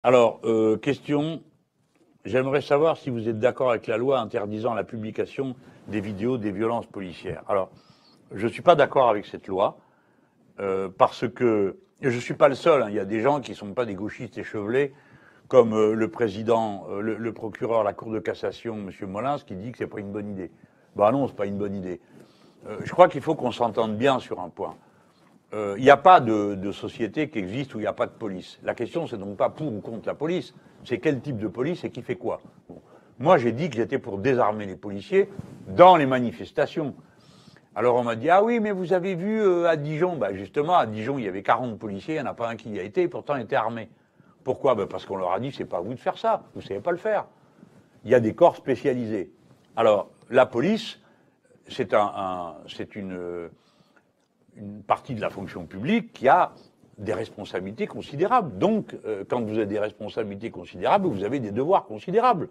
Alors, question, j'aimerais savoir si vous êtes d'accord avec la loi interdisant la publication des vidéos des violences policières. Alors, je ne suis pas d'accord avec cette loi, parce que, et je ne suis pas le seul, hein, il y a des gens qui ne sont pas des gauchistes échevelés, comme le président, le procureur à la Cour de cassation, M. Molins, qui dit que c'est pas une bonne idée. Ben non, c'est pas une bonne idée. Je crois qu'il faut qu'on s'entende bien sur un point. Il n'y a pas de société qui existe où il n'y a pas de police. La question, c'est donc pas pour ou contre la police, c'est quel type de police et qui fait quoi. Bon. Moi, j'ai dit que j'étais pour désarmer les policiers dans les manifestations. Alors on m'a dit, ah oui, mais vous avez vu à Dijon, ben justement, à Dijon, il y avait 40 policiers, il n'y en a pas un qui y a été, et pourtant il était armé. Pourquoi? Ben parce qu'on leur a dit, c'est pas à vous de faire ça, vous ne savez pas le faire. Il y a des corps spécialisés. Alors, la police, c'est une partie de la fonction publique qui a des responsabilités considérables. Donc, quand vous avez des responsabilités considérables, vous avez des devoirs considérables.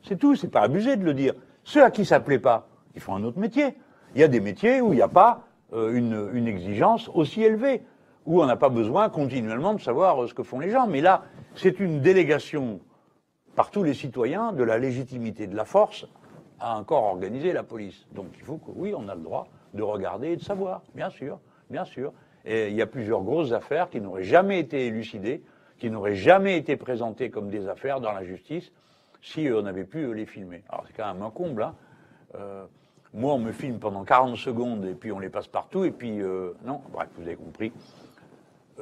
C'est tout, c'est pas abusé de le dire. Ceux à qui ça plaît pas, ils font un autre métier. Il y a des métiers où il n'y a pas une exigence aussi élevée, où on n'a pas besoin continuellement de savoir ce que font les gens. Mais là, c'est une délégation par tous les citoyens de la légitimité de la force à un corps organisé, la police. Donc il faut que, oui, on a le droit de regarder et de savoir, bien sûr, bien sûr. Et il y a plusieurs grosses affaires qui n'auraient jamais été élucidées, qui n'auraient jamais été présentées comme des affaires dans la justice si on avait pu les filmer. Alors c'est quand même un comble, hein. Moi, on me filme pendant 40 secondes et puis on les passe partout et puis non, bref, vous avez compris.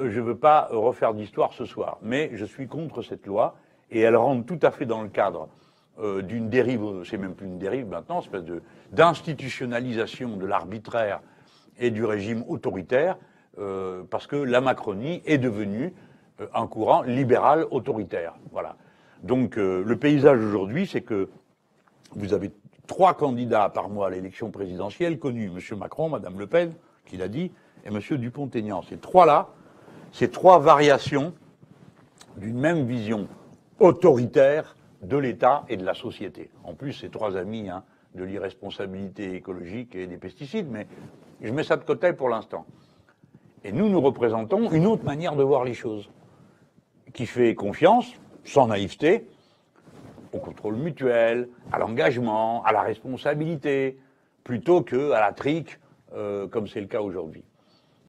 Je ne veux pas refaire d'histoire ce soir, mais je suis contre cette loi et elle rentre tout à fait dans le cadre d'une dérive, c'est même plus une dérive maintenant, une espèce d'institutionnalisation de l'arbitraire et du régime autoritaire, parce que la Macronie est devenue un courant libéral autoritaire. Voilà. Donc le paysage aujourd'hui, c'est que vous avez 3 candidats par mois à l'élection présidentielle connus, M. Macron, Mme Le Pen, qui l'a dit, et M. Dupont-Aignan. Ces 3-là, ces 3 variations d'une même vision autoritaire de l'État et de la société. En plus, ces 3 amis de l'irresponsabilité écologique et des pesticides, mais je mets ça de côté pour l'instant. Et nous représentons une autre manière de voir les choses, qui fait confiance, sans naïveté, au contrôle mutuel, à l'engagement, à la responsabilité, plutôt qu'à la trique, comme c'est le cas aujourd'hui.